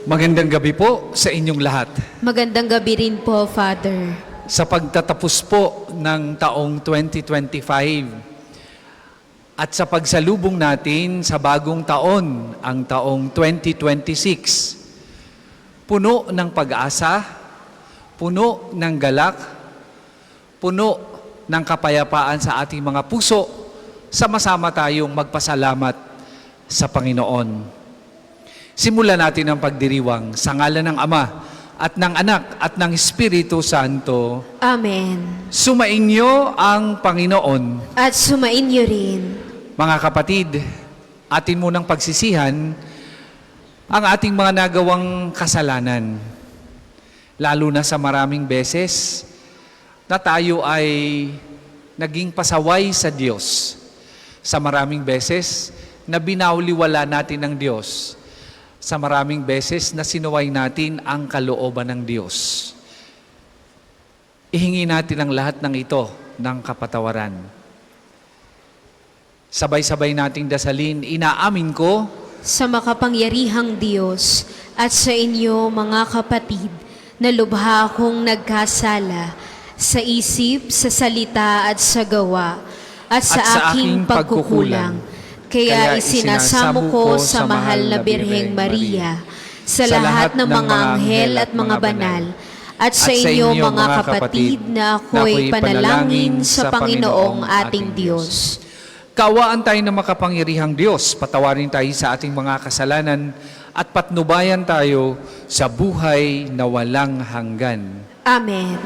Magandang gabi po sa inyong lahat. Magandang gabi rin po, Father. Sa pagtatapos po ng taong 2025 at sa pagsalubong natin sa bagong taon, ang taong 2026, puno ng pag-asa, puno ng galak, puno ng kapayapaan sa ating mga puso, sama-sama tayong magpasalamat sa Panginoon. Simulan natin ang pagdiriwang sa ngalan ng Ama at ng Anak at ng Espiritu Santo. Amen. Sumainyo ang Panginoon. At sumainyo rin. Mga kapatid, atin munang pagsisihan ang ating mga nagawang kasalanan. Lalo na sa maraming beses na tayo ay naging pasaway sa Diyos. Sa maraming beses na binawliwala natin ng Diyos. Sa maraming beses na sinuway natin ang kalooban ng Diyos. Ihingi natin ang lahat ng ito ng kapatawaran. Sabay-sabay nating dasalin, inaamin ko Sa makapangyarihang Diyos at sa inyo mga kapatid, na lubha akong nagkasala sa isip, sa salita at sa gawa, at sa aking pagkukulang. Kaya isinasamo ko sa mahal na Birheng Maria, sa lahat ng mga anghel at mga banal, at sa inyo mga kapatid na ako'y panalangin sa Panginoong ating Diyos. Kaawaan tayo ng makapangyarihang Diyos, patawarin tayo sa ating mga kasalanan at patnubayan tayo sa buhay na walang hanggan. Amen.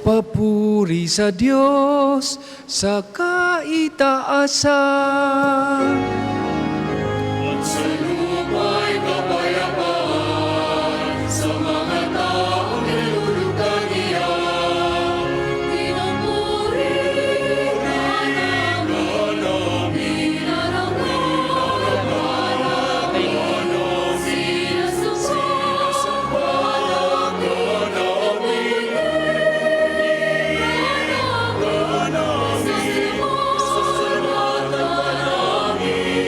Papuri sa Diyos sa kaitaasan. At sa lupa'y kapayapaan sa mga taong nilulukan niya. Pinupuri ka namin, pinaranggalan, sinasamba namin. Sa simula namin.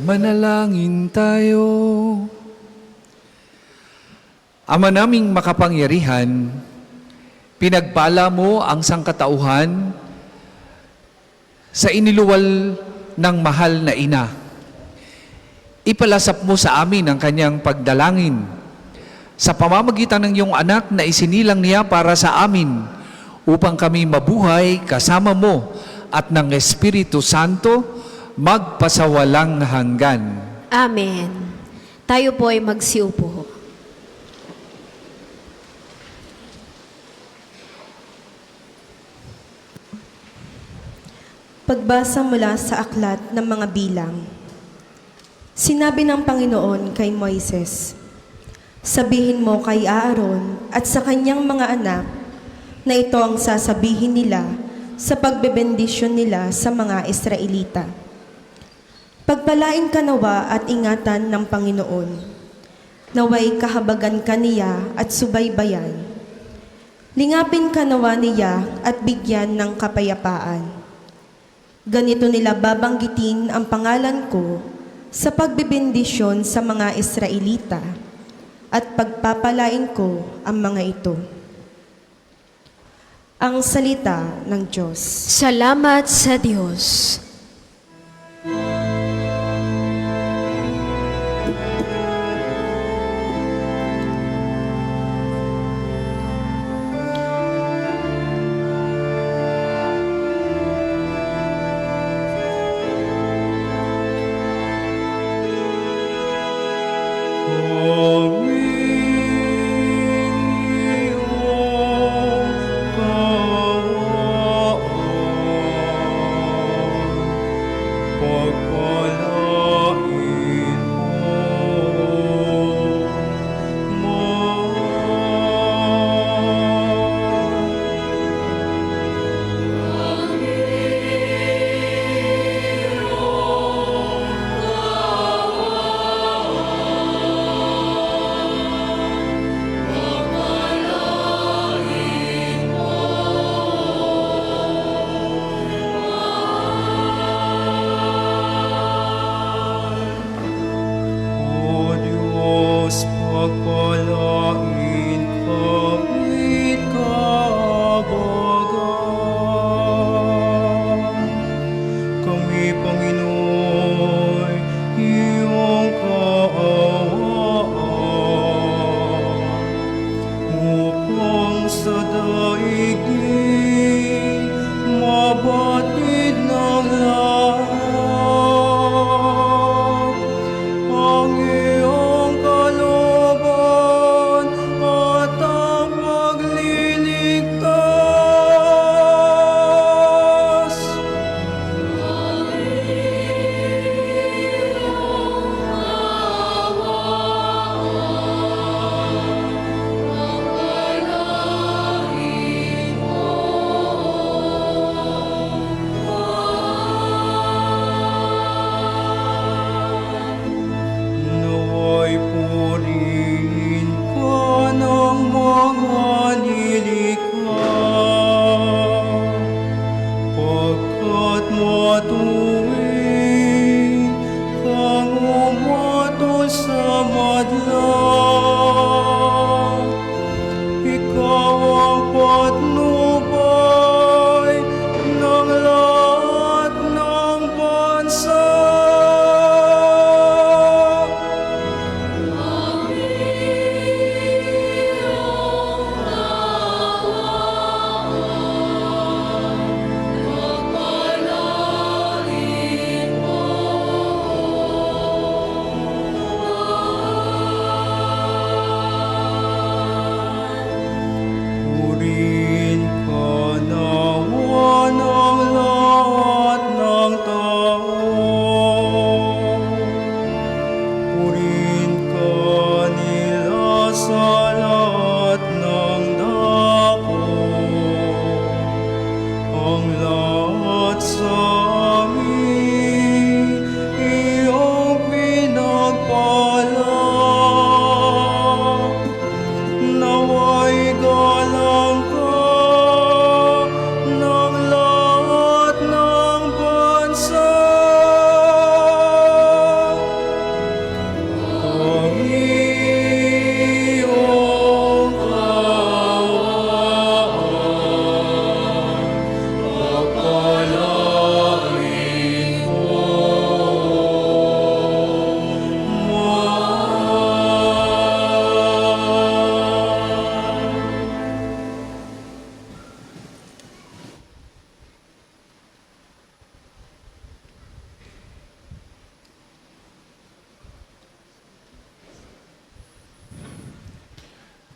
Manalangin tayo. Ama naming makapangyarihan, pinagpala mo ang sangkatauhan sa iniluwal ng mahal na ina. Ipalasap mo sa amin ang kanyang pagdalangin sa pamamagitan ng iyong anak na isinilang niya para sa amin upang kami mabuhay kasama mo at ng Espiritu Santo magpasawalang hanggan. Amen. Tayo po ay magsiupo. Pagbasa mula sa aklat ng mga bilang. Sinabi ng Panginoon kay Moises, "Sabihin mo kay Aaron at sa kanyang mga anak na ito ang sasabihin nila sa pagbebendisyon nila sa mga Israelita. Pagpalain ka nawa at ingatan ng Panginoon. Naway kahabagan ka niya at subaybayan. Lingapin ka nawa niya at bigyan ng kapayapaan. Ganito nila babanggitin ang pangalan ko sa pagbibendisyon sa mga Israelita at pagpapalain ko ang mga ito." Ang salita ng Diyos. Salamat sa Diyos.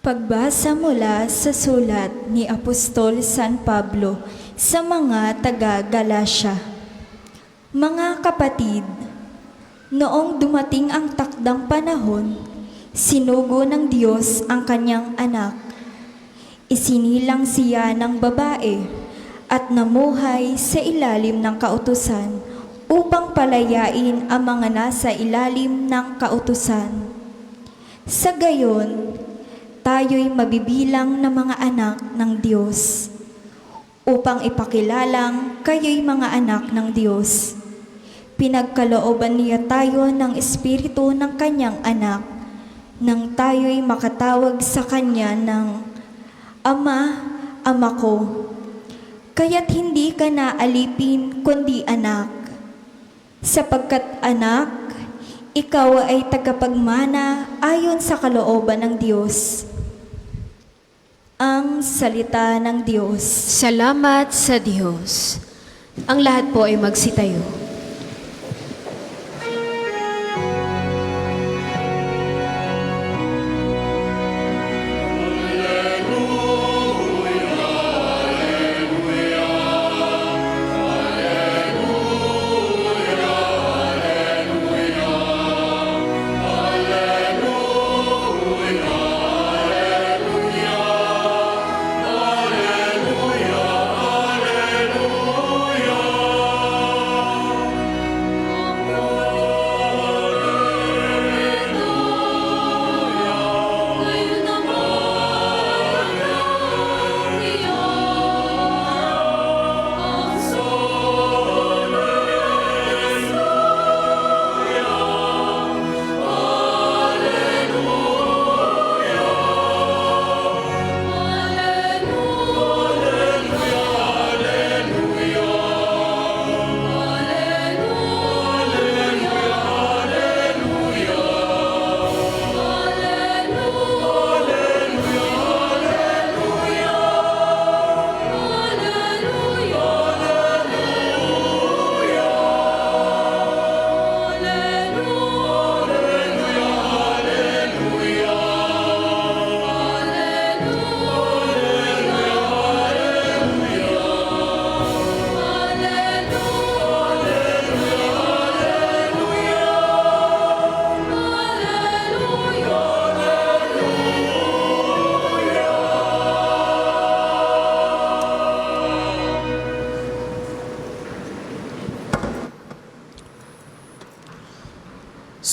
Pagbasa mula sa sulat ni Apostol San Pablo sa mga taga-Galasya. Mga kapatid, noong dumating ang takdang panahon, sinugo ng Diyos ang kanyang anak. Isinilang siya ng babae at namuhay sa ilalim ng kautusan upang palayain ang mga nasa ilalim ng kautusan. Sa gayon, tayo'y mabibilang na mga anak ng Diyos, upang ipakilalang kayo'y mga anak ng Diyos. Pinagkalooban niya tayo ng Espiritu ng Kanyang anak, nang tayo'y makatawag sa Kanya ng Ama, Ama ko. Kaya't hindi ka na alipin kundi anak. Sapagkat anak, ikaw ay tagapagmana ayon sa kalooban ng Diyos. Ang salita ng Diyos. Salamat sa Diyos. Ang lahat po ay magsitayo.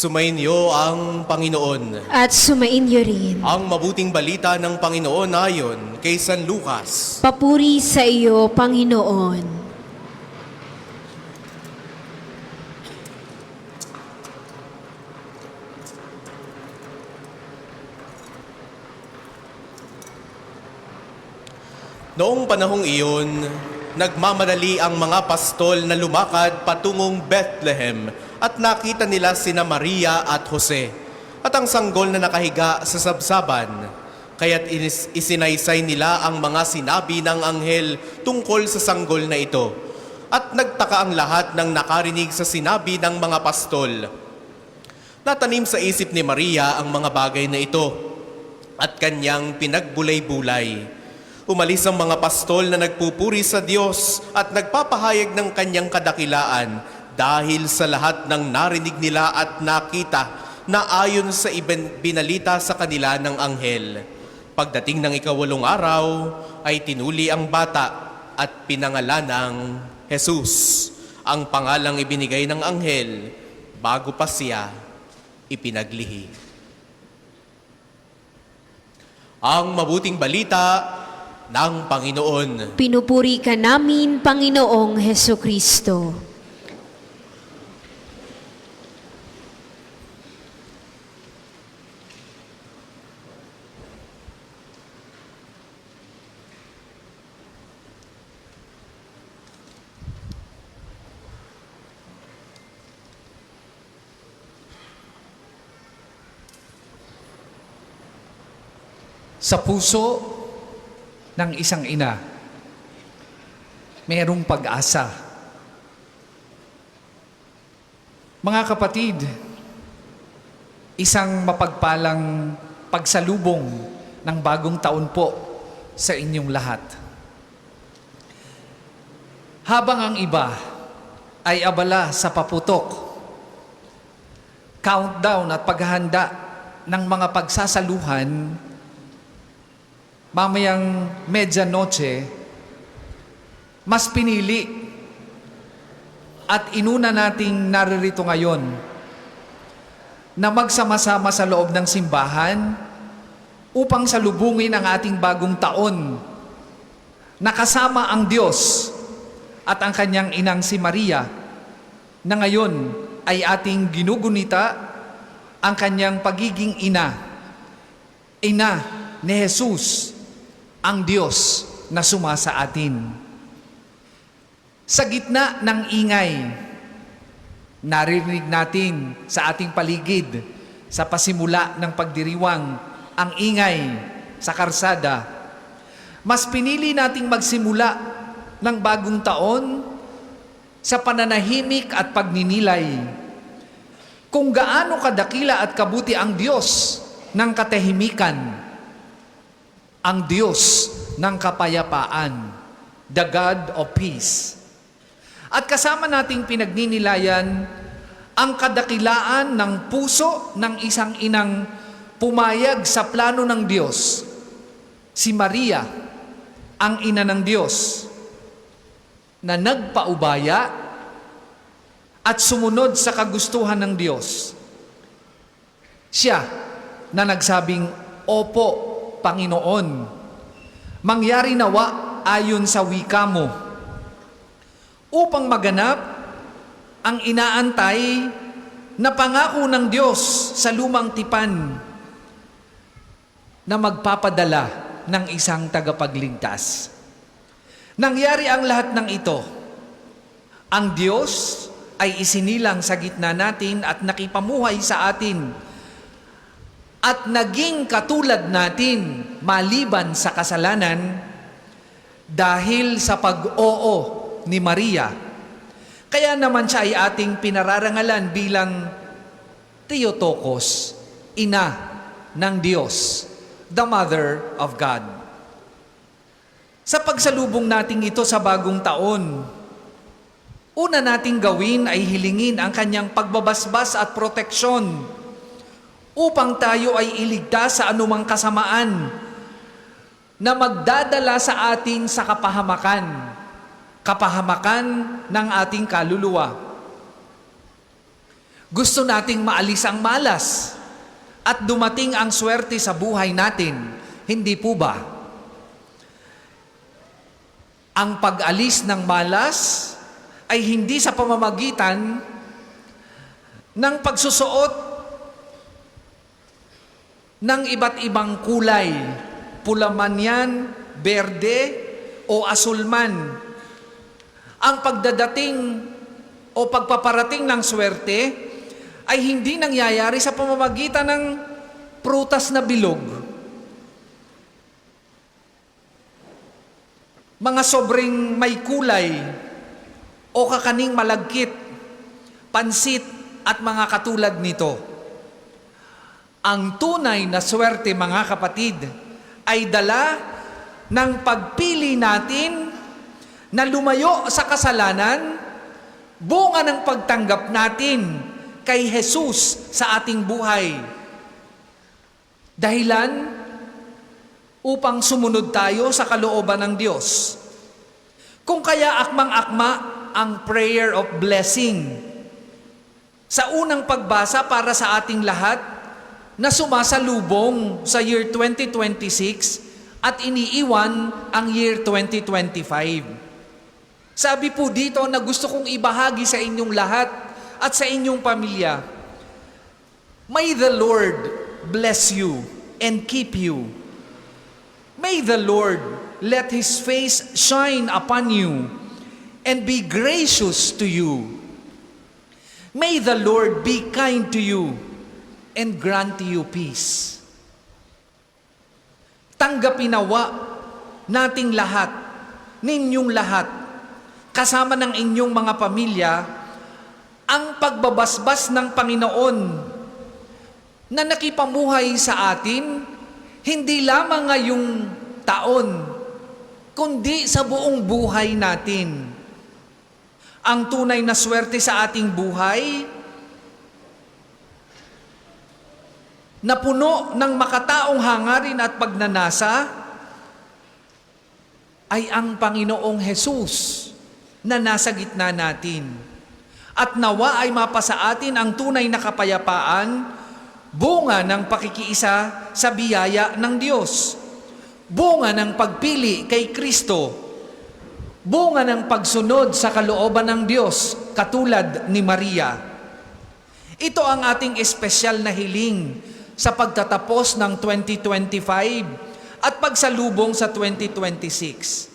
Sumainyo ang Panginoon. At sumainyo rin. Ang mabuting balita ng Panginoon ayon kay San Lucas. Papuri sa iyo, Panginoon. Noong panahong iyon, nagmamadali ang mga pastol na lumakad patungong Bethlehem at nakita nila sina Maria at Jose at ang sanggol na nakahiga sa sabsaban. Kaya't isinaysay nila ang mga sinabi ng anghel tungkol sa sanggol na ito. At nagtaka ang lahat ng nakarinig sa sinabi ng mga pastol. Natanim sa isip ni Maria ang mga bagay na ito at kanyang pinagbulay-bulay. Umalis ang mga pastol na nagpupuri sa Diyos at nagpapahayag ng kanyang kadakilaan dahil sa lahat ng narinig nila at nakita na ayon sa binalita sa kanila ng anghel. Pagdating ng ika-8 araw ay tinuli ang bata at pinangalan ng Jesus, ang pangalang ibinigay ng anghel bago pa siya ipinaglihi. Ang mabuting balita ng Panginoon. Pinupuri ka namin, Panginoong Hesukristo. Sa puso ng isang ina, mayroong pag-asa. Mga kapatid, isang mapagpalang pagsalubong ng bagong taon po sa inyong lahat. Habang ang iba ay abala sa paputok, countdown at paghahanda ng mga pagsasaluhan, mamayang medyanoche, mas pinili at inuna nating naririto ngayon na magsama-sama sa loob ng simbahan upang salubungin ang ating bagong taon na kasama ang Diyos at ang kanyang inang si Maria, na ngayon ay ating ginugunita ang kanyang pagiging ina ni Jesus, ang Diyos na sumasa atin. Sa gitna ng ingay, naririnig natin sa ating paligid, sa pasimula ng pagdiriwang, ang ingay sa karsada. Mas pinili nating magsimula ng bagong taon sa pananahimik at pagninilay kung gaano kadakila at kabuti ang Diyos ng katahimikan, ang Diyos ng kapayapaan, the God of peace. At kasama nating pinagninilayan ang kadakilaan ng puso ng isang inang pumayag sa plano ng Diyos, si Maria, ang ina ng Diyos, na nagpaubaya at sumunod sa kagustuhan ng Diyos. Siya na nagsabing, "Opo, Panginoon, mangyari nawa ayon sa wika mo," upang maganap ang inaantay na pangako ng Diyos sa lumang tipan na magpapadala ng isang tagapagligtas. Nangyari ang lahat ng ito. Ang Diyos ay isinilang sa gitna natin at nakipamuhay sa atin at naging katulad natin maliban sa kasalanan dahil sa pag-oo ni Maria. Kaya naman siya ay ating pinararangalan bilang Theotokos, ina ng Diyos, the Mother of God. Sa pagsalubong nating ito sa bagong taon, una nating gawin ay hilingin ang kanyang pagbabasbas at proteksyon upang tayo ay iligtas sa anumang kasamaan na magdadala sa atin sa kapahamakan ng ating kaluluwa. Gusto nating maalis ang malas at dumating ang swerte sa buhay natin, hindi po ba? Ang pag-alis ng malas ay hindi sa pamamagitan ng pagsusuot ng iba't ibang kulay, pula man yan, berde o asul man. Ang pagdadating o pagpaparating ng swerte ay hindi nangyayari sa pamamagitan ng prutas na bilog, mga sobrang may kulay o kakaning malagkit, pansit at mga katulad nito. Ang tunay na swerte, mga kapatid, ay dala ng pagpili natin na lumayo sa kasalanan, bunga ng pagtanggap natin kay Jesus sa ating buhay. Dahilan upang sumunod tayo sa kalooban ng Diyos. Kung kaya akmang-akma ang prayer of blessing sa unang pagbasa para sa ating lahat na sumasalubong sa year 2026 at iniiwan ang year 2025. Sabi po dito na gusto kong ibahagi sa inyong lahat at sa inyong pamilya, "May the Lord bless you and keep you. May the Lord let His face shine upon you and be gracious to you. May the Lord be kind to you and grant you peace." Tanggapin nawa nating lahat, ninyong lahat, kasama ng inyong mga pamilya, ang pagbabasbas ng Panginoon na nakipamuhay sa atin Hindi lamang ngayong taon, kundi sa buong buhay natin. Ang tunay na swerte sa ating buhay na puno ng makataong hangarin at pagnanasa ay ang Panginoong Hesus na nasa gitna natin. At nawa ay mapasa atin ang tunay na kapayapaan, bunga ng pakikiisa sa biyaya ng Diyos, bunga ng pagpili kay Kristo, bunga ng pagsunod sa kalooban ng Diyos, katulad ni Maria. Ito ang ating espesyal na hiling sa pagtatapos ng 2025 at pagsalubong sa 2026.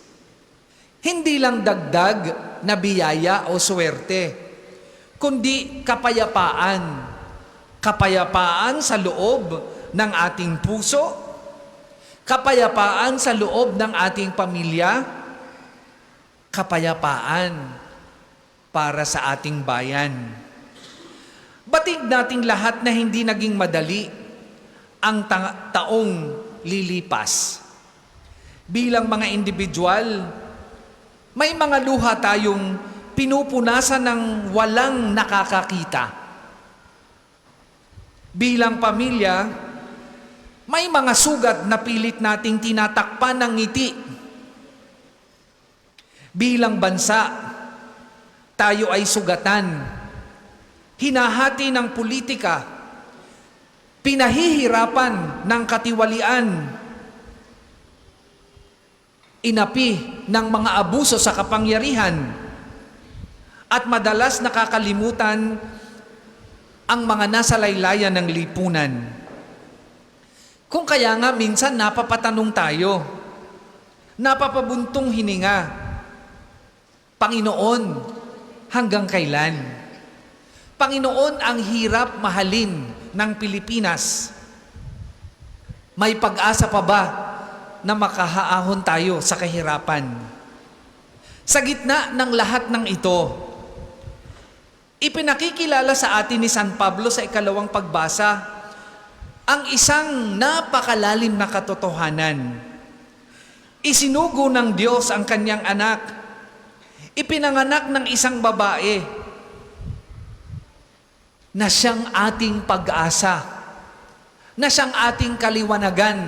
Hindi lang dagdag na biyaya o swerte, kundi kapayapaan. Kapayapaan sa loob ng ating puso, kapayapaan sa loob ng ating pamilya, kapayapaan para sa ating bayan. Batig nating lahat na hindi naging madali ang taong lilipas. Bilang mga individual, may mga luha tayong pinupunasan ng walang nakakakita. Bilang pamilya, may mga sugat na pilit nating tinatakpan ng ngiti. Bilang bansa, tayo ay sugatan, hinahati ng politika, pinahihirapan ng katiwalian, inapi ng mga abuso sa kapangyarihan, at madalas nakakalimutan ang mga nasa laylayan ng lipunan. Kung kaya nga minsan napapatanong tayo, napapabuntong hininga, Panginoon, hanggang kailan? Panginoon, ang hirap mahalin ng Pilipinas. May pag-asa pa ba na makahaahon tayo sa kahirapan? Sa gitna ng lahat ng ito, ipinakikilala sa atin ni San Pablo sa ikalawang pagbasa ang isang napakalalim na katotohanan. Isinugo ng Diyos ang kanyang anak. Ipinanganak ng isang babae na siyang ating pag-asa, na siyang ating kaliwanagan,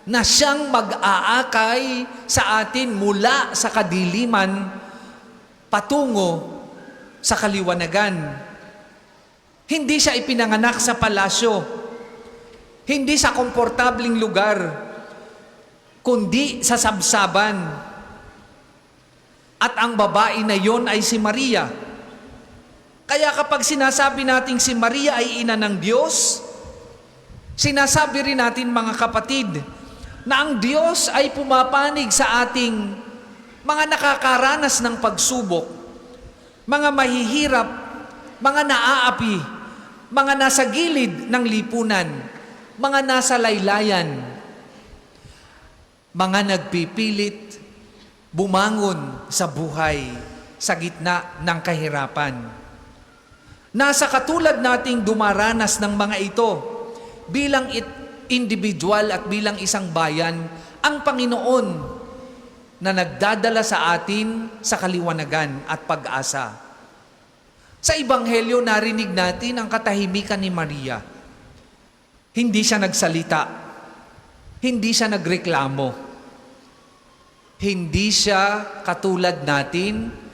na siyang mag-aakay sa atin mula sa kadiliman patungo sa kaliwanagan. Hindi siya ipinanganak sa palasyo, hindi sa komportabling lugar, kundi sa sabsaban. At ang babae na yon ay si Maria. Kaya kapag sinasabi nating si Maria ay ina ng Diyos, sinasabi rin natin mga kapatid, na ang Diyos ay pumapanig sa ating mga nakakaranas ng pagsubok, mga mahihirap, mga naaapi, mga nasa gilid ng lipunan, mga nasa laylayan, mga nagpipilit bumangon sa buhay sa gitna ng kahirapan. Nasa katulad nating dumaranas ng mga ito bilang individual at bilang isang bayan, ang Panginoon na nagdadala sa atin sa kaliwanagan at pag-asa. Sa Ebanghelyo, narinig natin ang katahimikan ni Maria. Hindi siya nagsalita. Hindi siya nagreklamo. Hindi siya katulad natin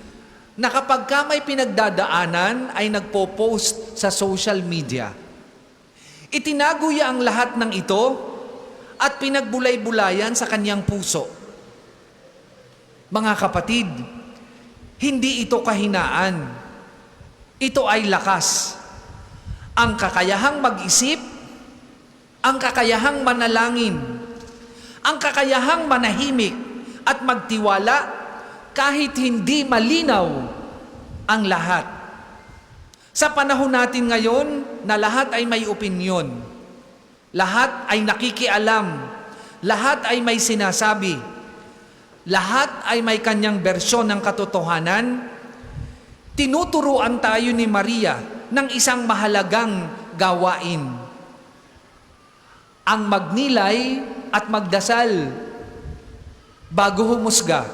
na kapag ka may pinagdadaanan ay nagpo-post sa social media. Itinago niya ang lahat ng ito at pinagbulay-bulayan sa kanyang puso. Mga kapatid, hindi ito kahinaan. Ito ay lakas. Ang kakayahang mag-isip, ang kakayahang manalangin, ang kakayahang manahimik at magtiwala kahit hindi malinaw ang lahat. Sa panahon natin ngayon na lahat ay may opinyon, lahat ay nakikialam, lahat ay may sinasabi, lahat ay may kanyang bersyon ng katotohanan, tinuturuan tayo ni Maria ng isang mahalagang gawain. ang magnilay at magdasal bago humusga,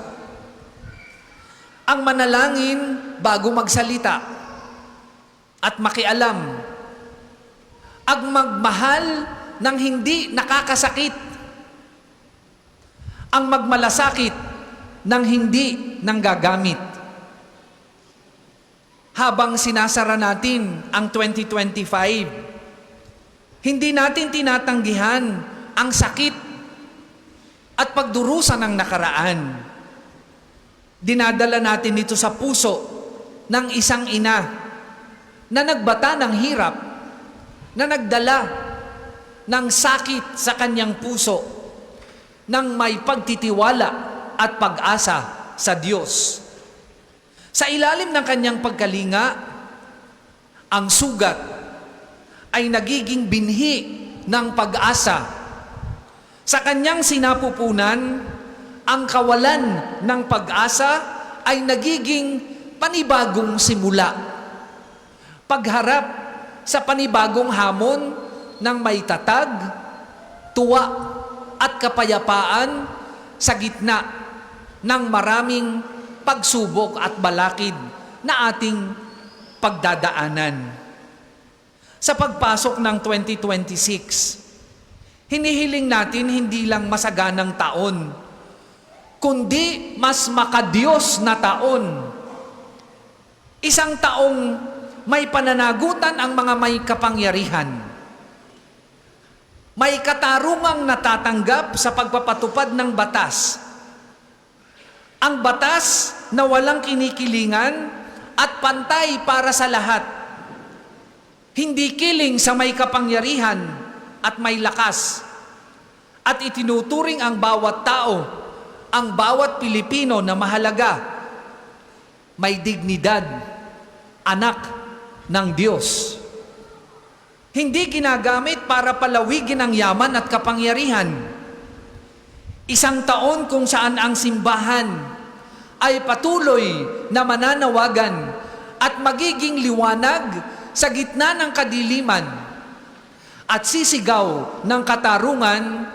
ang manalangin bago magsalita at makialam, ang magmahal ng hindi nakakasakit, ang magmalasakit ng hindi nanggagamit. Habang sinasara natin ang 2025, hindi natin tinatanggihan ang sakit at pagdurusa ng nakaraan. Dinadala natin ito sa puso ng isang ina na nagbata ng hirap, na nagdala ng sakit sa kanyang puso, nang may pagtitiwala at pag-asa sa Diyos. Sa ilalim ng kanyang pagkalinga, ang sugat ay nagiging binhi ng pag-asa. Sa kanyang sinapupunan, ang kawalan ng pag-asa ay nagiging panibagong simula. Pagharap sa panibagong hamon ng may tatag, tuwa at kapayapaan sa gitna ng maraming pagsubok at balakid na ating pagdadaanan. Sa pagpasok ng 2026, hinihiling natin hindi lang masaganang taon, kundi mas makadiyos na taon. Isang taong may pananagutan ang mga may kapangyarihan, may katarungang natatanggap sa pagpapatupad ng batas. Ang batas na walang kinikilingan at pantay para sa lahat. Hindi kiling sa may kapangyarihan at may lakas. At itinuturing ang bawat tao, ang bawat Pilipino na mahalaga, may dignidad, anak ng Diyos. Hindi ginagamit para palawigin ang yaman at kapangyarihan. Isang taon kung saan ang simbahan ay patuloy na mananawagan at magiging liwanag sa gitna ng kadiliman at sisigaw ng katarungan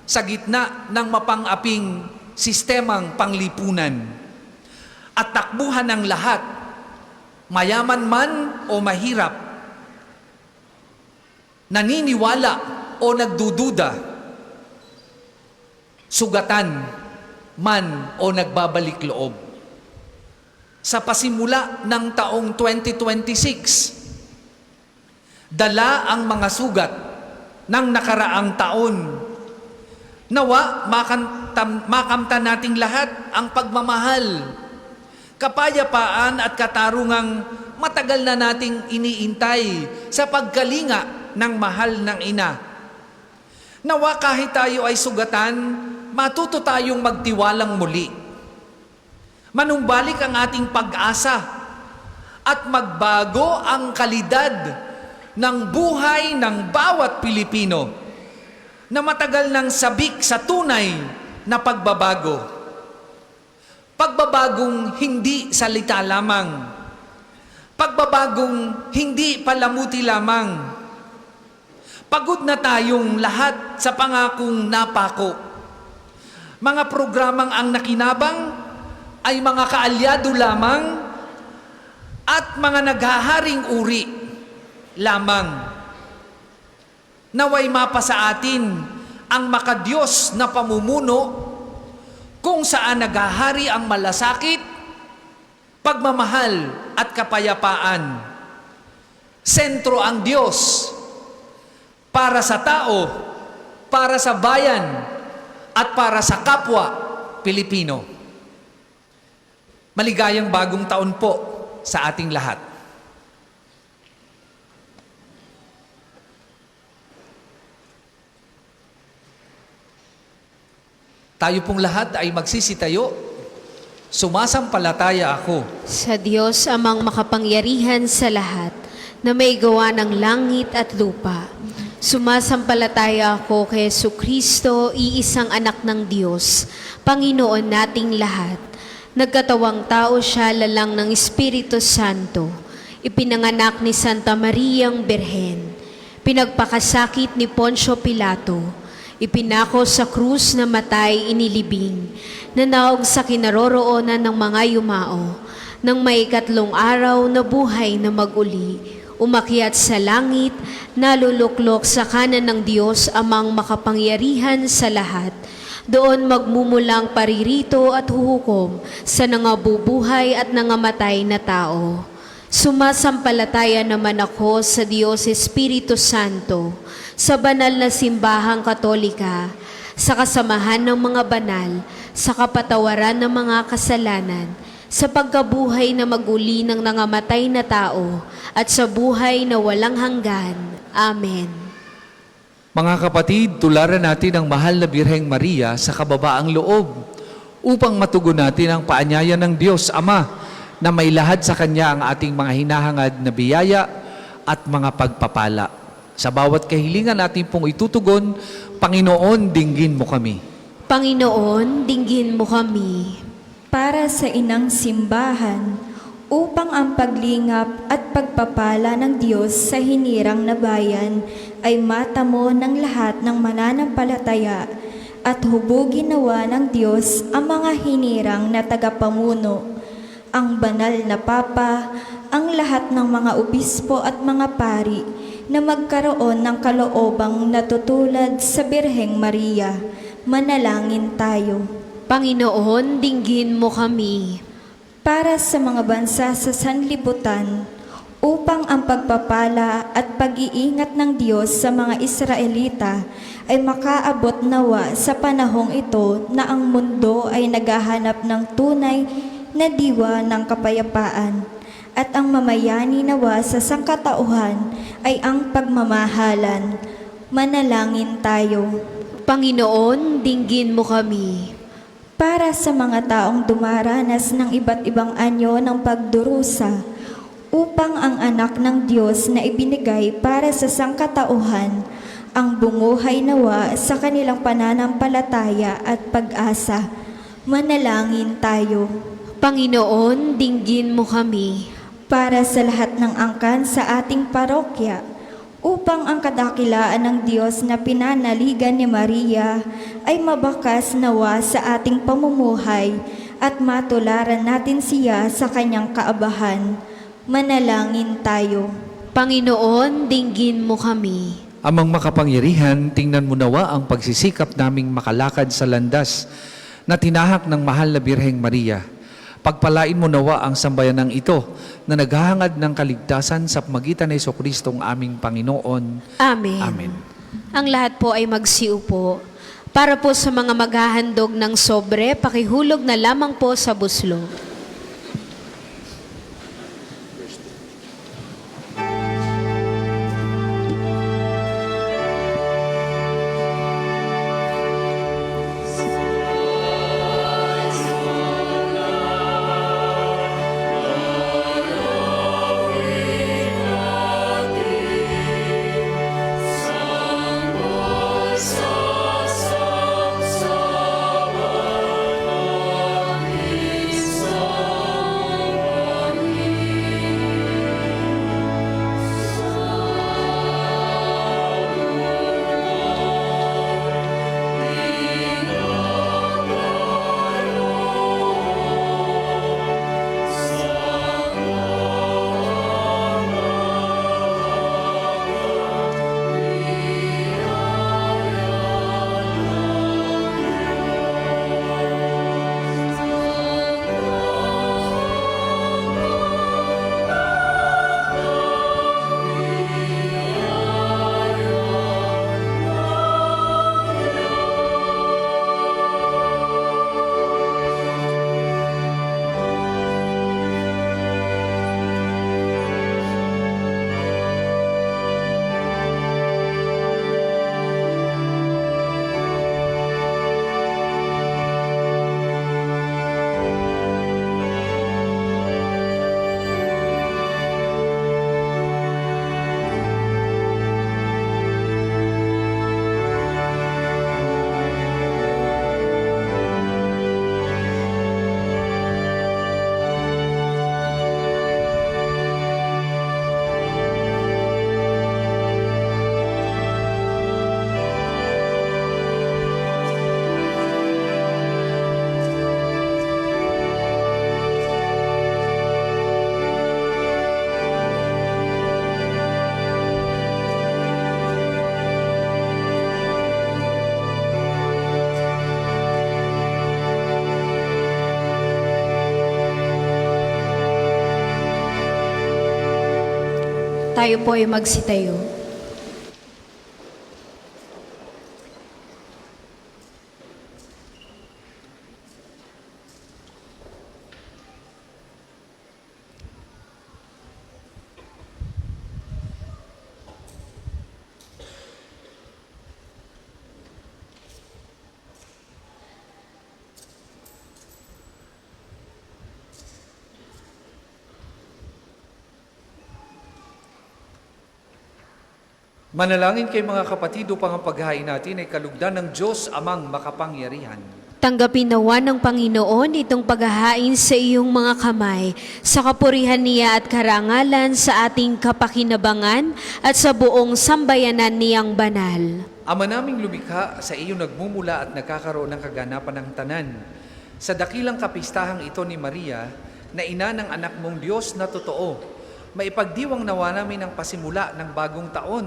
sa gitna ng mapang-aping sistemang panglipunan. At takbuhan ng lahat, mayaman man o mahirap, naniniwala o nagdududa, sugatan man o nagbabalik loob. Sa pasimula ng taong 2026, dala ang mga sugat ng nakaraang taon. Nawa makamtan nating lahat ang pagmamahal, kapayapaan at katarungang matagal na nating iniintay sa pagkalinga ng mahal ng ina. Nawa kahit tayo ay sugatan, matuto tayong magtiwalang muli. Manumbalik ang ating pag-asa at magbago ang kalidad ng buhay ng bawat Pilipino na matagal nang sabik sa tunay na pagbabago. Pagbabagong hindi salita lamang. Pagbabagong hindi palamuti lamang. Pagod na tayong lahat sa pangakong napako. Mga programang ang nakinabang ay mga kaalyado lamang at mga naghaharing uri lamang. Naway mapa sa atin ang makadiyos na pamumuno kung saan naghahari ang malasakit, pagmamahal at kapayapaan. Sentro ang Diyos para sa tao, para sa bayan, at para sa kapwa Pilipino. Maligayang bagong taon po sa ating lahat. Tayo pong lahat ay magsisitayo. Sumasampalataya ako Sa Diyos amang makapangyarihan sa lahat, na may gawa ng langit at lupa. Sumasampalataya ako kay Jesucristo, iisang anak ng Diyos, Panginoon nating lahat. Nagkatawang tao siya lalang ng Espiritu Santo, ipinanganak ni Santa Mariang Birhen, Pinagpakasakit ni Poncio Pilato, ipinako sa krus na matay inilibing, nanaog sa kinaroroonan ng mga yumao, nang may ikatlong araw na buhay na maguli, umakyat sa langit, naluluklok sa kanan ng Diyos amang makapangyarihan sa lahat. Doon magmumulang paririto at huhukom sa nangabubuhay at nangamatay na tao. Sumasampalataya naman ako sa Diyos Espiritu Santo, sa banal na simbahang katolika, sa kasamahan ng mga banal, sa kapatawaran ng mga kasalanan, sa pagkabuhay na maguli ng nangamatay na tao, at sa buhay na walang hanggan. Amen. Mga kapatid, tularan natin ang mahal na Birheng Maria sa kababaang loob upang matugon natin ang paanyaya ng Diyos Ama na may lahad sa Kanya ang ating mga hinahangad na biyaya at mga pagpapala. Sa bawat kahilingan natin pong itutugon, Panginoon, dinggin mo kami. Panginoon, dinggin mo kami. Para sa inang simbahan, upang ang paglingap at pagpapala ng Diyos sa hinirang na bayan ay matamo ng lahat ng mananampalataya at hubugin nawa ng Diyos ang mga hinirang na tagapamuno, ang banal na Papa, ang lahat ng mga obispo at mga pari na magkaroon ng kaloobang natutulad sa Birheng Maria. Manalangin tayo. Panginoon, dinggin mo kami. Para sa mga bansa sa sanlibutan, upang ang pagpapala at pag-iingat ng Diyos sa mga Israelita ay makaabot nawa sa panahong ito na ang mundo ay naghahanap ng tunay na diwa ng kapayapaan at ang mamayani nawa sa sangkatauhan ay ang pagmamahalan. Manalangin tayo. Panginoon, dinggin mo kami. Para sa mga taong dumaranas ng iba't ibang anyo ng pagdurusa, upang ang anak ng Diyos na ibinigay para sa sangkatauhan ang bumuhay nawa sa kanilang pananampalataya at pag-asa. Manalangin tayo. Panginoon, dinggin mo kami. Para sa lahat ng angkan sa ating parokya, upang ang kadakilaan ng Diyos na pinanaligan ni Maria ay mabakas nawa sa ating pamumuhay at matularan natin siya sa kanyang kaabahan. Manalangin tayo. Panginoon, dinggin mo kami. Amang makapangyarihan, tingnan mo nawa ang pagsisikap naming makalakad sa landas na tinahak ng mahal na Birheng Maria. Pagpalain mo nawa ang sambayanang ito na naghahangad ng kaligtasan sa pamagitan ni Jesucristong aming Panginoon. Amen. Amen. Ang lahat po ay magsiupo. Para po sa mga maghahandog ng sobre, pakihulog na lamang po sa buslo. Sa Tayo po ay magsitayo. Manalangin kay mga kapatid upang ang paghahain natin ay kalugdan ng Diyos amang makapangyarihan. Tanggapin nawa ng Panginoon itong paghahain sa iyong mga kamay, sa kapurihan niya at karangalan sa ating kapakinabangan at sa buong sambayanan niyang banal. Ama naming lumikha, sa iyo nagmumula at nagkakaroon ng kaganapan ng tanan. Sa dakilang kapistahang ito ni Maria, na ina ng anak mong Diyos na totoo, maipagdiwang nawa namin ang pasimula ng bagong taon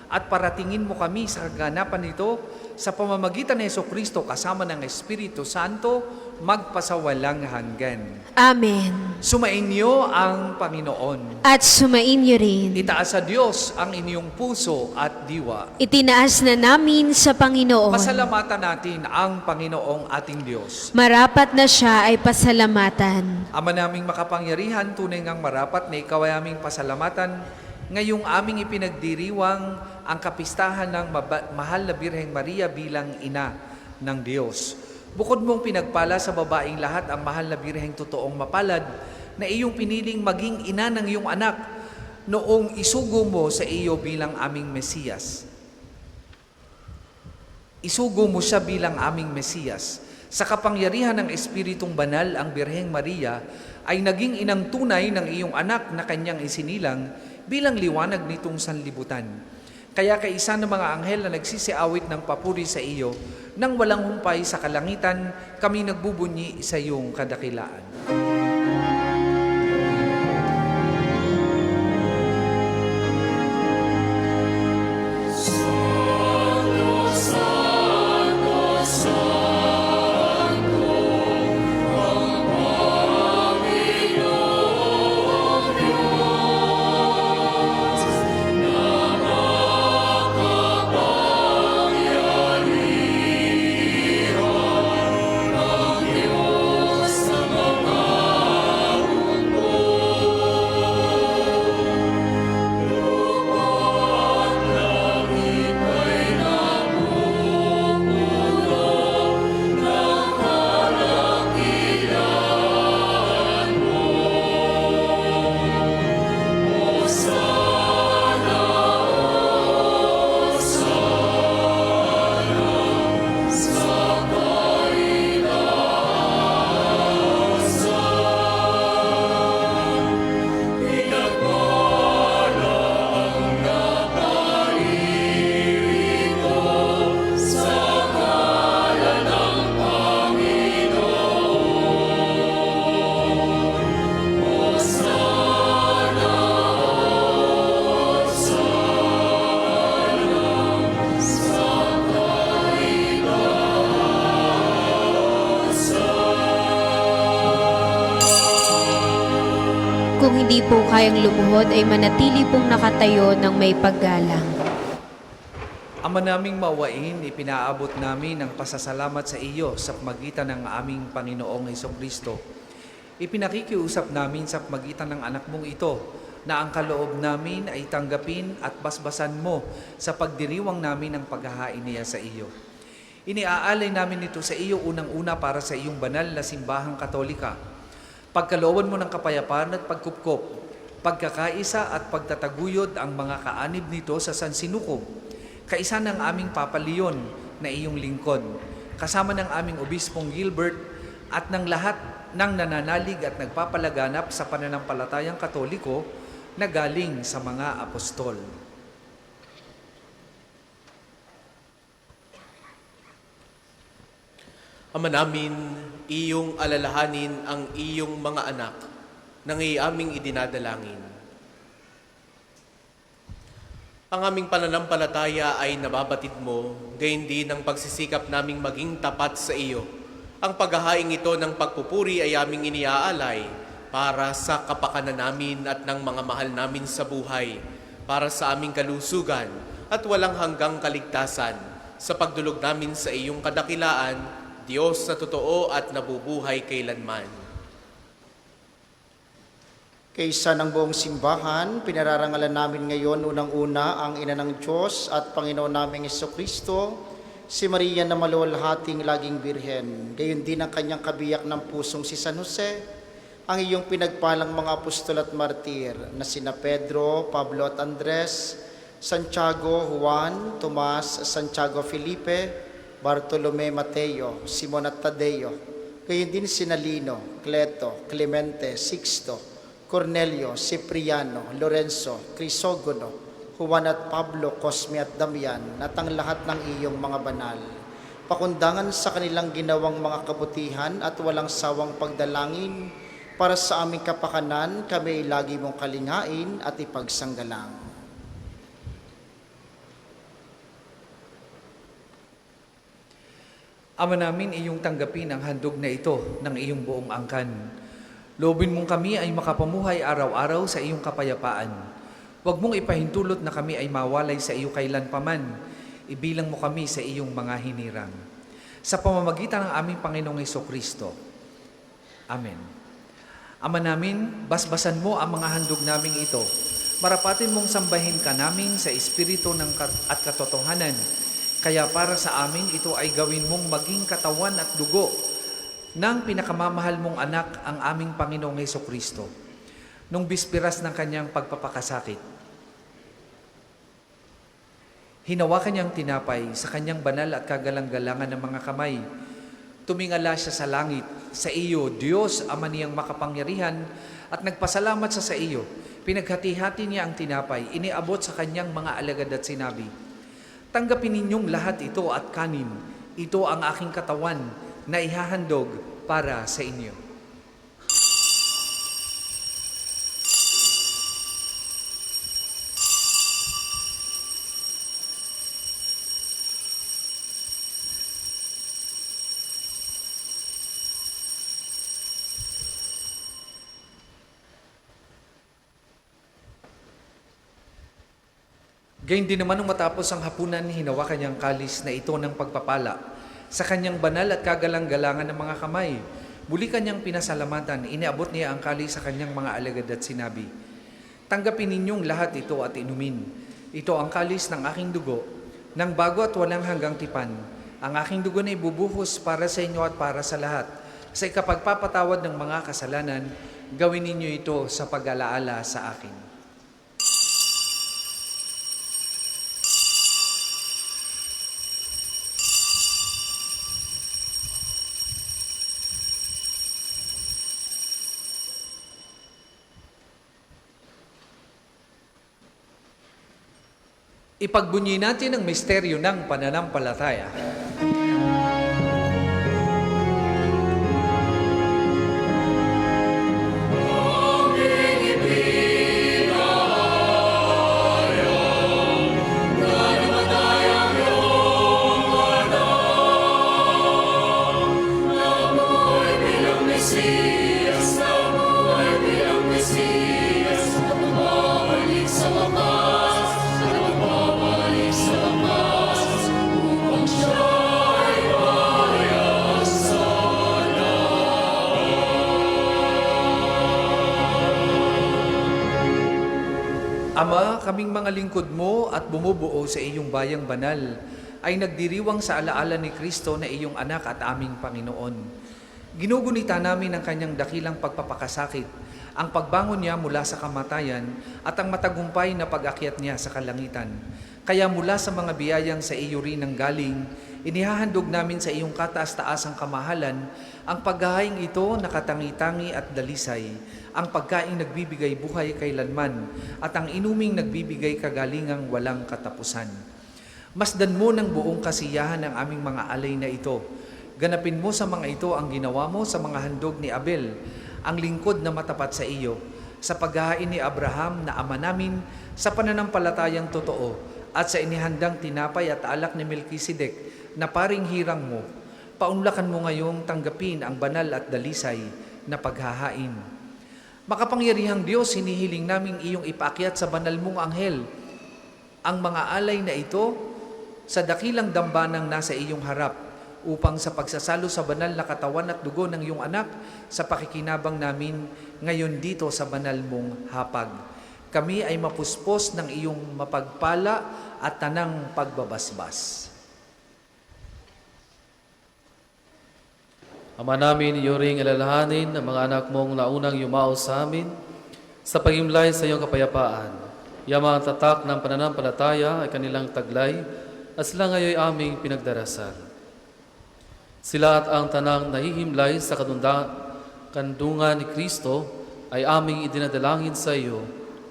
at paratingin mo kami sa kaganapan nito sa pamamagitan ni Jesucristo kasama ng Espiritu Santo magpasawalang hanggan. Amen. Sumainyo ang Panginoon. At sumainyo rin. Itaas sa Diyos ang inyong puso at diwa. Itinaas na namin sa Panginoon. Pasalamatan natin ang Panginoong ating Diyos. Marapat na siya ay pasalamatan. Ama naming makapangyarihan, tunay ngang marapat na ikaw ay aming pasalamatan ngayong aming ipinagdiriwang ang kapistahan ng mahal na Birheng Maria bilang ina ng Diyos. Bukod mong pinagpala sa babaeng lahat ang mahal na Birheng totoong mapalad na iyong piniling maging ina ng iyong anak noong isugo mo sa iyo bilang aming Mesiyas. Isugo mo siya bilang aming Mesiyas. Sa kapangyarihan ng Espiritong Banal, ang Birheng Maria ay naging inang tunay ng iyong anak na kanyang isinilang bilang liwanag nitong sanlibutan. Kaya kaisa ng mga anghel na nagsisiawit ng papuri sa iyo, nang walang humpay sa kalangitan, kami nagbubunyi sa iyong kadakilaan. Kung hindi po kayang lumuhod ay manatili pong nakatayo ng may paggalang. Ama naming mawain, ipinaabot namin ang pasasalamat sa iyo sa pagitan ng aming Panginoong Hesukristo. Ipinakikiusap namin sa pagitan ng anak mong ito na ang kaloob namin ay tanggapin at basbasan mo sa pagdiriwang namin ng paghahain niya sa iyo. Iniaalay namin ito sa iyo unang-una para sa iyong banal na simbahang Katolika. Pagkalooban mo ng kapayapaan at pagkupkop, pagkakaisa at pagtataguyod ang mga kaanib nito sa sansinukob, kaisa ng aming Papa Leon na iyong lingkod, kasama ng aming Obispong Gilbert at ng lahat ng nananalig at nagpapalaganap sa pananampalatayang Katoliko na galing sa mga apostol. Ama namin, iyong alalahanin ang iyong mga anak nang aming idinadalangin. Ang aming pananampalataya ay nababatid mo, gayon din ang pagsisikap naming maging tapat sa iyo. Ang paghahaing ito ng pagpupuri ay aming iniaalay para sa kapakanan namin at ng mga mahal namin sa buhay. para sa aming kalusugan at walang hanggang kaligtasan, sa pagdulog namin sa iyong kadakilaan, Diyos na totoo at nabubuhay kailanman. Kaysa ng buong simbahan, pinararangalan namin ngayon unang-una ang Ina ng Diyos at Panginoon naming Jesucristo, si Maria na maluwalhating laging birhen. Gayon din ang kanyang kabiyak ng pusong si San Jose, ang iyong pinagpalang mga apostol at martir na sina Pedro, Pablo at Andres, Santiago, Juan, Tomas, Santiago Felipe, Bartolome, Mateo, Simon at Tadeo. Gayon din sina Lino, Cleto, Clemente, Sixto, Cornelio, Cipriano, Lorenzo, Crisogono, Juan at Pablo, Cosme at Damian, at ang lahat ng iyong mga banal. Pakundangan sa kanilang ginawang mga kabutihan at walang sawang pagdalangin, para sa aming kapakanan, kami ay lagi mong kalinghain at ipagsanggalang. Ama namin, iyong tanggapin ang handog na ito ng iyong buong angkan. Loobin mong kami ay makapamuhay araw-araw sa iyong kapayapaan. Huwag mong ipahintulot na kami ay mawalay sa iyo kailanpaman. Ibilang mo kami sa iyong mga hinirang. Sa pamamagitan ng aming Panginoong Jesucristo. Amen. Ama namin, basbasan mo ang mga handog naming ito. Marapatin mong sambahin ka namin sa espiritu at katotohanan. Kaya para sa amin, ito ay gawin mong maging katawan at dugo ng pinakamamahal mong anak, ang aming Panginoong Jesucristo, nung bispiras ng kanyang pagpapakasakit. Hinawakan niyang tinapay sa kanyang banal at kagalang-galangan ng mga kamay. Tumingala siya sa langit, sa iyo, Diyos, Ama niyang makapangyarihan, at nagpasalamat sa iyo. Pinaghati-hati niya ang tinapay, iniabot sa kanyang mga alagad at sinabi, tanggapin ninyong lahat ito at kanin. Ito ang aking katawan na ihahandog para sa inyo. Gayun din naman nung matapos ang hapunan, hinawakan niyang kalis na ito ng pagpapala sa kanyang banal at kagalang-galangan ng mga kamay. Muli kanyang pinasalamatan, iniabot niya ang kalis sa kanyang mga alagad at sinabi, tanggapin ninyong lahat ito at inumin. Ito ang kalis ng aking dugo, ng bago at walang hanggang tipan. Ang aking dugo na ibubuhos para sa inyo at para sa lahat. Sa ikapagpapatawad ng mga kasalanan, gawin ninyo ito sa pag-alaala sa akin. Ipagbunyi natin ang misteryo ng pananampalataya. Ama, kaming mga lingkod mo at bumubuo sa iyong bayang banal ay nagdiriwang sa alaala ni Kristo na iyong anak at aming Panginoon. Ginugunita namin ang kanyang dakilang pagpapakasakit, ang pagbangon niya mula sa kamatayan at ang matagumpay na pag-akyat niya sa kalangitan. Kaya mula sa mga biyayang sa iyo rin ang galing, inihahandog namin sa iyong kataas-taasang kamahalan ang paghahaing ito na katangi-tangi at dalisay, ang pagkaing nagbibigay buhay kailanman at ang inuming nagbibigay kagalingang walang katapusan. Masdan mo ng buong kasiyahan ang aming mga alay na ito. Ganapin mo sa mga ito ang ginawa mo sa mga handog ni Abel, ang lingkod na matapat sa iyo, sa paghahain ni Abraham na ama namin sa pananampalatayang totoo at sa inihandang tinapay at alak ni Melkisedek na paring hirang mo. Paunlakan mo ngayong tanggapin ang banal at dalisay na paghahain. Makapangyarihang Diyos, hinihiling naming iyong ipaakyat sa banal mong anghel ang mga alay na ito sa dakilang dambanang nasa iyong harap upang sa pagsasalo sa banal na katawan at dugo ng iyong anak sa pakikinabang namin ngayon dito sa banal mong hapag. Kami ay mapuspos ng iyong mapagpala at tanang pagbabasbas. Ama namin, iyo ring alalahanin ang mga anak mong naunang yumao sa amin sa pagimlay sa iyong kapayapaan. Yamang tatak ng pananampalataya ay kanilang taglay at sila ngayon aming pinagdarasal. Sila at ang tanang nahihimlay sa kandungan ni Kristo ay aming idinadalangin sa iyo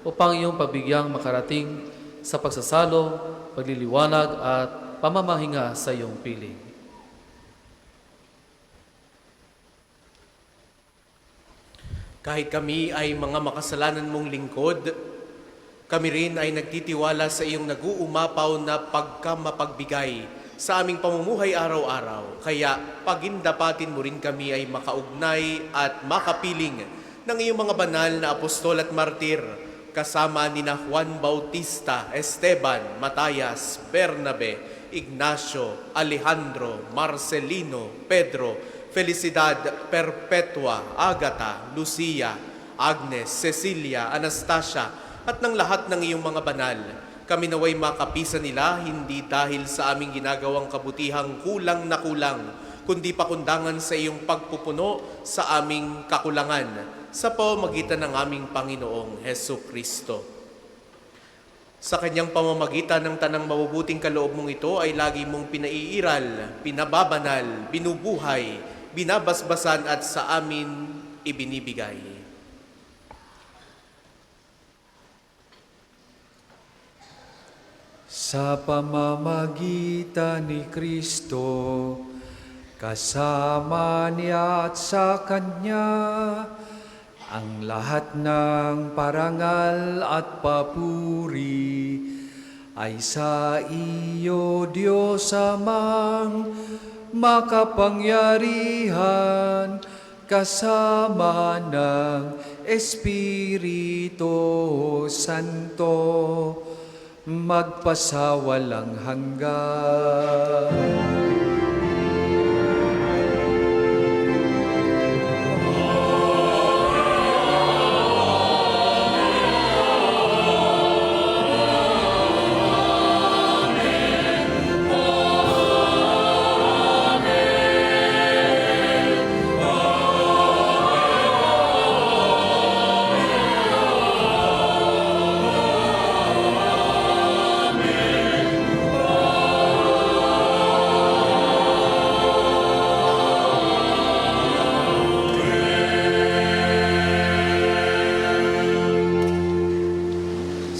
upang iyong pabigyang makarating sa pagsasalo, pagliliwanag at pamamahinga sa iyong piling. Kahit kami ay mga makasalanan mong lingkod, kami rin ay nagtitiwala sa iyong nag-uumapaw na pagkamapagbigay sa aming pamumuhay araw-araw. Kaya pagindapatin mo rin kami ay makaugnay at makapiling ng iyong mga banal na apostol at martir, kasama nina Juan Bautista, Esteban, Matayas, Bernabe, Ignacio, Alejandro, Marcelino, Pedro, Felicidad, Perpetua, Agata, Lucia, Agnes, Cecilia, Anastasia, at ng lahat ng iyong mga banal. Kami naway makapisa nila, hindi dahil sa aming ginagawang kabutihang kulang na kulang, kundi pakundangan sa iyong pagpupuno sa aming kakulangan, sa pamamagitan ng aming Panginoong Heso Kristo. Sa kanyang pamamagitan ng tanang mabubuting kaloob mong ito ay lagi mong pinaiiral, pinababanal, binubuhay, binabasbasan at sa amin ibinibigay. Sa pamamagitan ni Kristo, kasama niya at sa Kanya, ang lahat ng parangal at papuri ay sa iyo, Diyos Amang makapangyarihan, kasama ng Espiritu Santo, magpasawalang hanggan.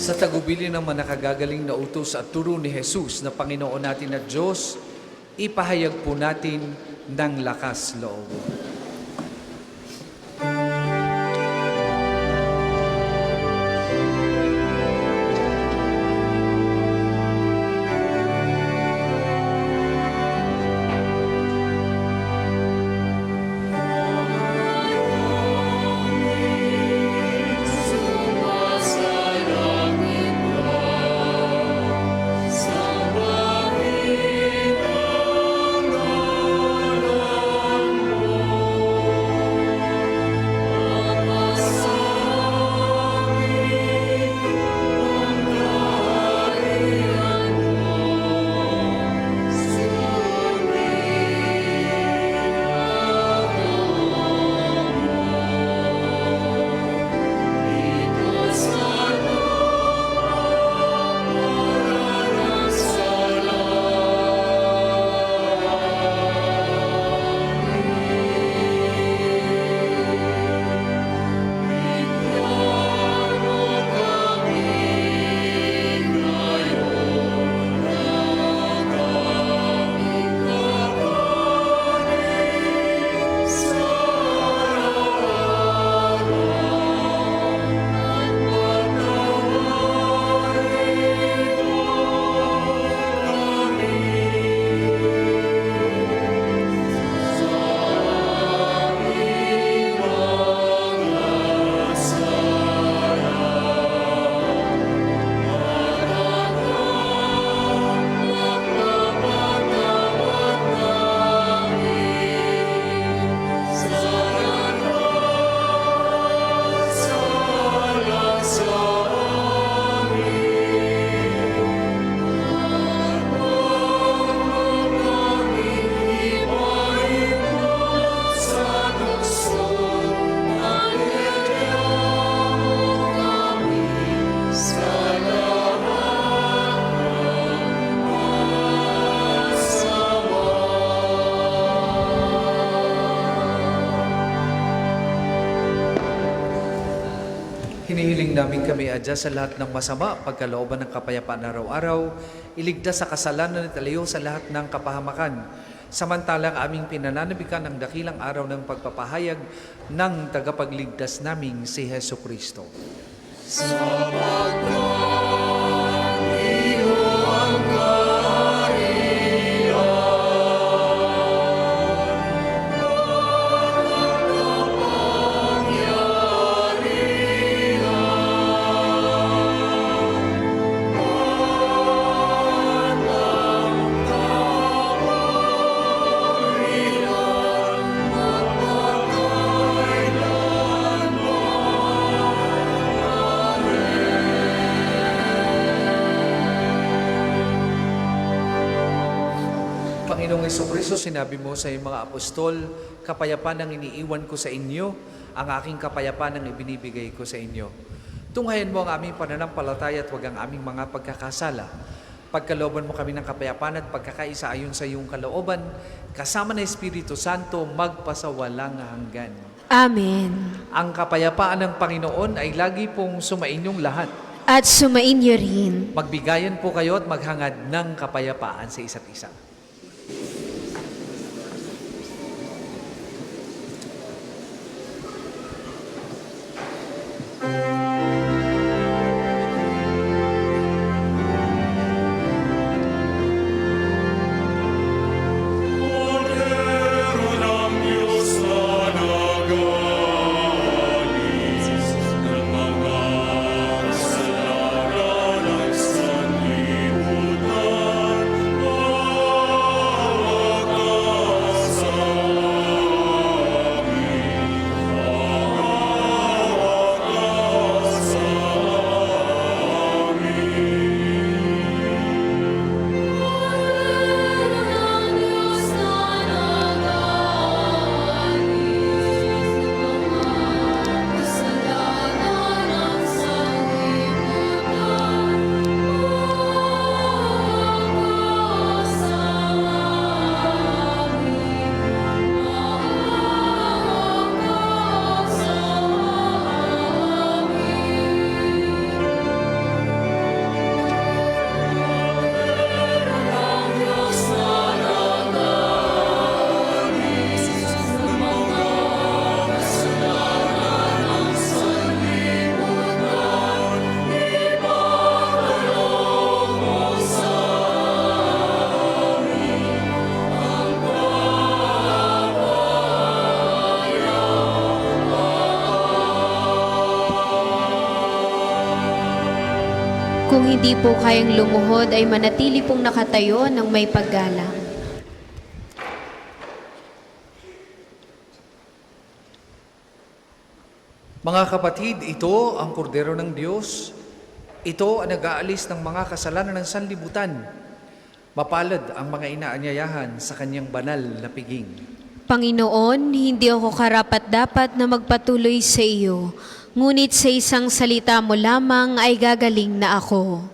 Sa tagubili ng manakagagaling na utos at turo ni Jesus na Panginoon natin at Diyos, ipahayag po natin ng lakas loob. Sa namin kami adya sa lahat ng masama, pagkalooban ng kapayapaan araw-araw, iligtas sa kasalanan at alayo sa lahat ng kapahamakan. Samantalang aming pinananabikan ang dakilang araw ng pagpapahayag ng tagapagligtas naming si Heso Kristo. Panginoong Jesucristo, sinabi mo sa iyong mga apostol, kapayapaan ang iniiwan ko sa inyo, ang aking kapayapaan ang ibinibigay ko sa inyo. Tunghayan mo ang aming pananampalataya at huwag ang aming mga pagkakasala. Pagkalooban mo kami ng kapayapaan at pagkakaisa ayon sa iyong kalooban, kasama ng Espiritu Santo, magpasawalang hanggan. Amen. Ang kapayapaan ng Panginoon ay lagi pong sumainyong lahat. At sumainyo rin. Magbigayan po kayo at maghangad ng kapayapaan sa isa't isa. Cordero ng Diyos na nagalis ng mga kasalanan ng sanlibutan, wawakas sa amin, wawakas sa Kung hindi po kayang lumuhod, ay manatili pong nakatayo ng may paggalang. Mga kapatid, ito ang kordero ng Diyos. Ito ang nag-aalis ng mga kasalanan ng sanlibutan. Mapalad ang mga inaanyayahan sa kanyang banal na piging. Panginoon, hindi ako karapat-dapat na magpatuloy sa iyo, ngunit sa isang salita mo lamang ay gagaling na ako.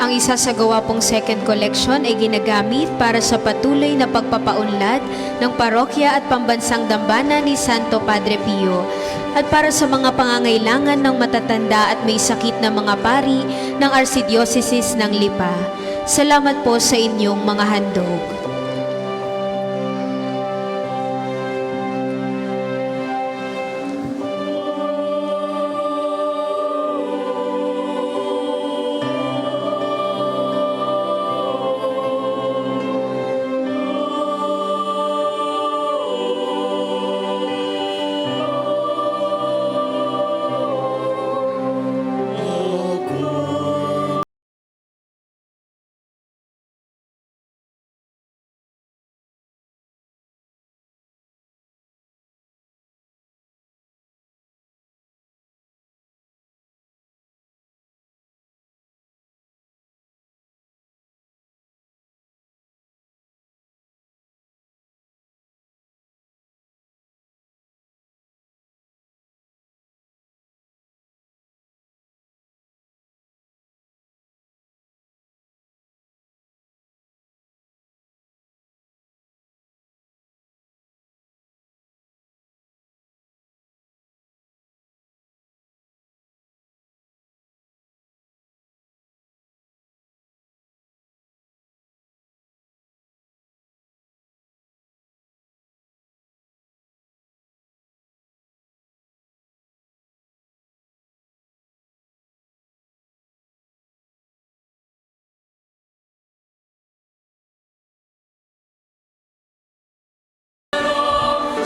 Ang isasagawa pong second collection ay ginagamit para sa patuloy na pagpapaunlad ng parokya at pambansang dambana ni Santo Padre Pio at para sa mga pangangailangan ng matatanda at may sakit na mga pari ng Archdiocese ng Lipa. Salamat po sa inyong mga handog.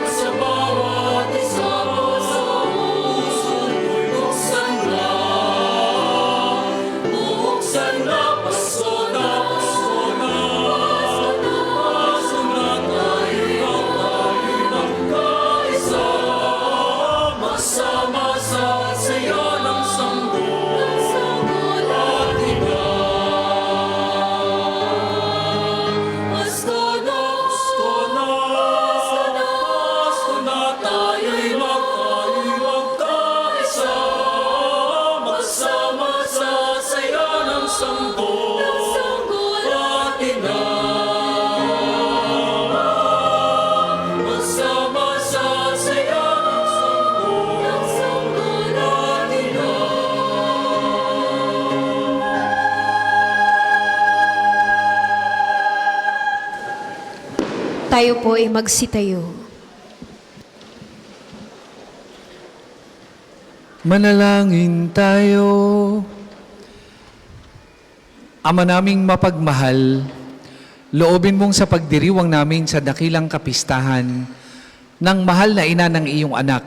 Sa bawat isa sa puso'y buksan na, Pasko na, Pasko na, Pasko na tayo'y magkaisa, masama sa saya ng sanggol at ina. Pasko na, Pasko na, Pasko na tayo'y magkaisa, masama sa saya ng sanggol at ina. Masama sa saya ng sanggol at ina. Tayo po ay magsitayo. Manalangin tayo. Ama naming mapagmahal, loobin mong sa pagdiriwang namin sa dakilang kapistahan ng mahal na ina ng iyong anak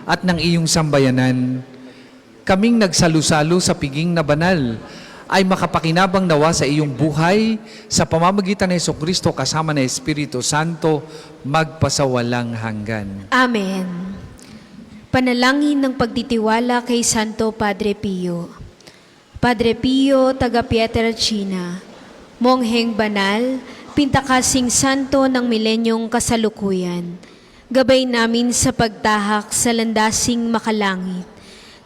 at ng iyong sambayanan, kaming nagsalusalo sa piging na banal ay makapakinabang nawa sa iyong buhay sa pamamagitan ng Jesucristo kasama ng Espiritu Santo magpasawalang hanggan. Amen. Panalangin ng pagtitiwala kay Santo Padre Pio. Padre Pio, taga Pietrelcina, mongheng banal, pintakasing santo ng milenyong kasalukuyan, gabay namin sa pagtahak sa landasing makalangit,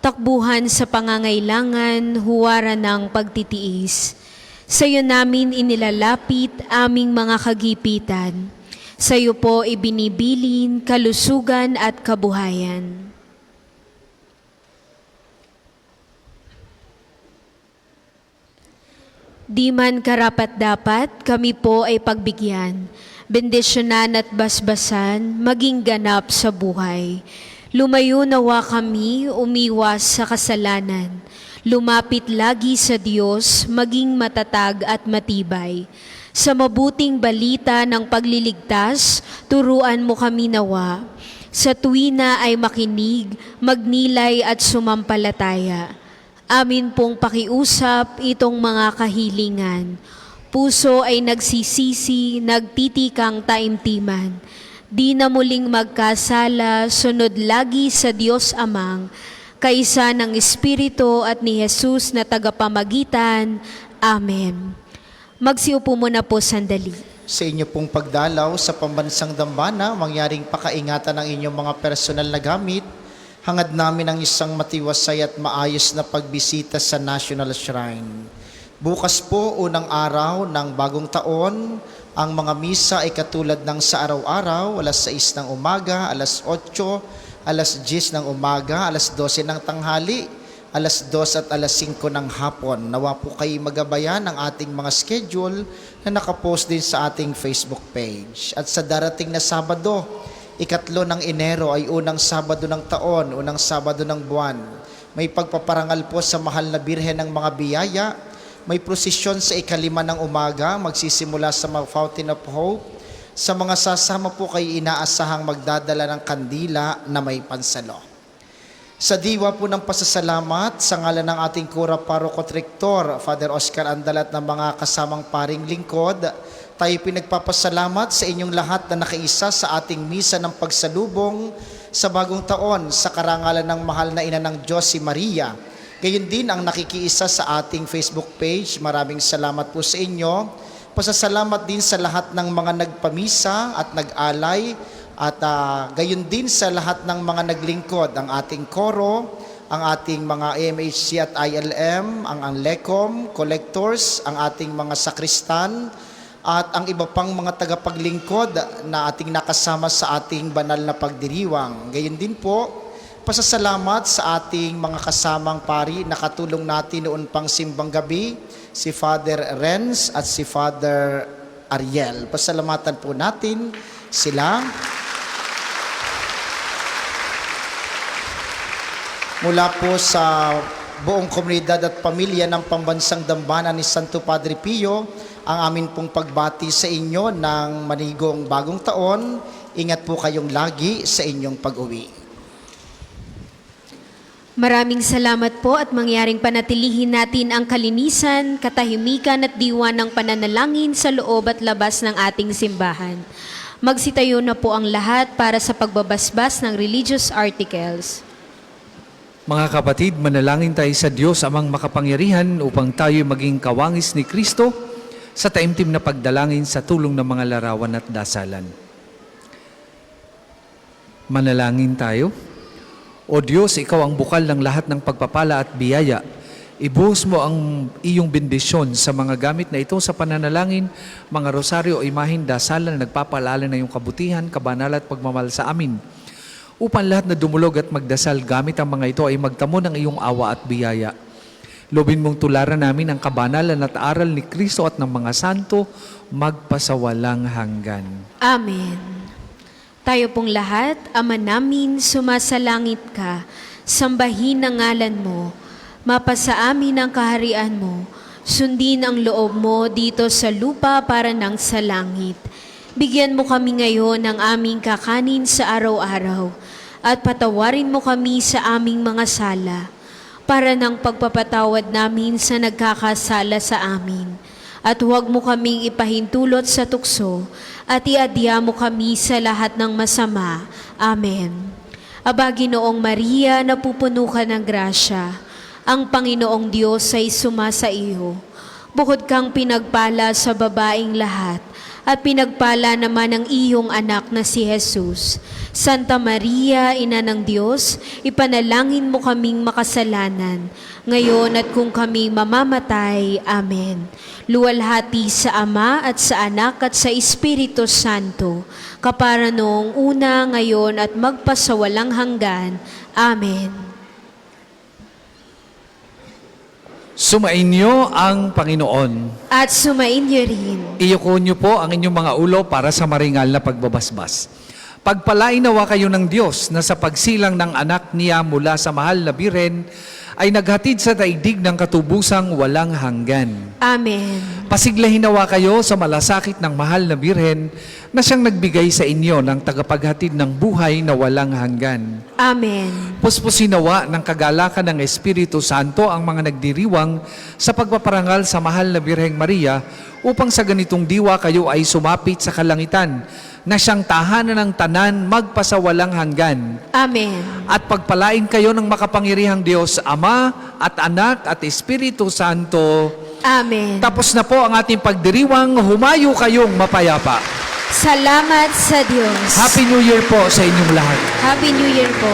takbuhan sa pangangailangan, huwaran ng pagtitiis. Sa iyo namin inilalapit aming mga kagipitan. Sa iyo po ibinibilin kalusugan at kabuhayan. Di man karapat-dapat, kami po ay pagbigyan, bendisyonan at basbasan, maging ganap sa buhay. Lumayo nawa kami, umiwas sa kasalanan, lumapit lagi sa Diyos, maging matatag at matibay. Sa mabuting balita ng pagliligtas, turuan mo kami nawa. Sa tuwina ay makinig, magnilay at sumampalataya. Amin pong pakiusap itong mga kahilingan. Puso ay nagsisisi, nagtitikang taimtiman. Di na muling magkasala, sunod lagi sa Diyos Amang, kaisa ng Espiritu at ni Jesus na tagapamagitan. Amen. Magsiupo muna po sandali. Sa inyo pong pagdalaw sa pambansang dambana, mangyaring pakaingatan ng inyong mga personal na gamit. Hangad namin ang isang matiwasay at maayos na pagbisita sa National Shrine. Bukas po, unang araw ng bagong taon, ang mga misa ay katulad ng sa araw-araw, alas 6 ng umaga, alas 8, alas 10 ng umaga, alas 12 ng tanghali, alas 2 at alas 5 ng hapon. Nawa po kayo magabayan ng ating mga schedule na nakapost din sa ating Facebook page. At sa darating na Sabado, 3 ng Enero ay unang Sabado ng taon, unang Sabado ng buwan. May pagpaparangal po sa mahal na Birhen ng mga biyaya. May prosesyon sa 5 ng umaga, magsisimula sa Fountain of Hope. Sa mga sasama po kayo inaasahang magdadala ng kandila na may pansalo. Sa diwa po ng pasasalamat, sa ngalan ng ating Kura Paroko Rector, Father Oscar Andalat ng mga kasamang paring lingkod, tayo pinagpapasalamat sa inyong lahat na nakaisa sa ating misa ng pagsalubong sa bagong taon sa karangalan ng mahal na ina ng Diyos si Maria. Gayon din ang nakikiisa sa ating Facebook page. Maraming salamat po sa inyo. Pasasalamat din sa lahat ng mga nagpamisa at nag-alay. At gayon din sa lahat ng mga naglingkod. Ang ating koro, ang ating mga AMHC at ILM, ang LECOM, collectors, ang ating mga sakristan, at ang iba pang mga tagapaglingkod na ating nakasama sa ating banal na pagdiriwang. Gayon din po, pasasalamat sa ating mga kasamang pari na katulong natin noon pang simbang gabi, si Father Renz at si Father Ariel. Pasalamatan po natin sila. Mula po sa buong komunidad at pamilya ng Pambansang Dambana ni Santo Padre Pio, ang amin pong pagbati sa inyo ng manigong bagong taon. Ingat po kayong lagi sa inyong pag-uwi. Maraming salamat po at mangyaring panatilihin natin ang kalinisan, katahimikan at diwa ng pananalangin sa loob at labas ng ating simbahan. Magsitayo na po ang lahat para sa pagbabasbas ng religious articles. Mga kapatid, manalangin tayo sa Diyos amang makapangyarihan upang tayo maging kawangis ni Kristo sa taimtim na pagdalangin sa tulong ng mga larawan at dasalan. Manalangin tayo. O Diyos, Ikaw ang bukal ng lahat ng pagpapala at biyaya. Ibuhos mo ang iyong bendisyon sa mga gamit na ito sa pananalangin, mga rosaryo o imahin dasalan na nagpapaalala na iyong kabutihan, kabanal at pagmamahal sa amin. Upang lahat na dumulog at magdasal gamit ang mga ito ay magtamo ng iyong awa at biyaya. Lobin mong tularan namin ang kabanalan at aral ni Kristo at ng mga santo magpasawalang hanggan. Amen. Tayo pong lahat, Ama namin, sumasalangit ka, sambahin ang ngalan mo, mapasa amin ang kaharian mo, sundin ang loob mo dito sa lupa para nang sa langit. Bigyan mo kami ngayon ng aming kakanin sa araw-araw, at patawarin mo kami sa aming mga sala, para ng pagpapatawad namin sa nagkakasala sa amin. At huwag mo kaming ipahintulot sa tukso, at iadya mo kami sa lahat ng masama. Amen. Aba, Ginoong Maria, napupuno ka ng grasya. Ang Panginoong Diyos ay sumasa iyo. Bukod kang pinagpala sa babaing lahat, at pinagpala naman ang iyong anak na si Jesus. Santa Maria, Ina ng Diyos, ipanalangin mo kaming makasalanan, ngayon at kung kami mamamatay. Amen. Luwalhati sa Ama at sa Anak at sa Espiritu Santo, kapara noong una, ngayon at magpasawalang hanggan. Amen. Sumainyo ang Panginoon. At sumainyo rin. Iyuko niyo po ang inyong mga ulo para sa maringal na pagbabasbas. Pagpalain nawa kayo ng Diyos na sa pagsilang ng anak niya mula sa mahal na Birhen ay naghatid sa daigdig ng katubusang walang hanggan. Amen. Pasiglahin nawa kayo sa malasakit ng mahal na Birhen na siyang nagbigay sa inyo ng tagapaghatid ng buhay na walang hanggan. Amen. Puspusin nawa ng kagalakan ng Espiritu Santo ang mga nagdiriwang sa pagpaparangal sa mahal na Birheng Maria upang sa ganitong diwa kayo ay sumapit sa kalangitan na siyang tahanan ng tanan magpasawalang hanggan. Amen. At pagpalain kayo ng makapangyarihang Diyos, Ama at Anak at Espiritu Santo. Amen. Tapos na po ang ating pagdiriwang, humayo kayong mapayapa. Salamat sa Diyos. Happy New Year po sa inyong lahat. Happy New Year po.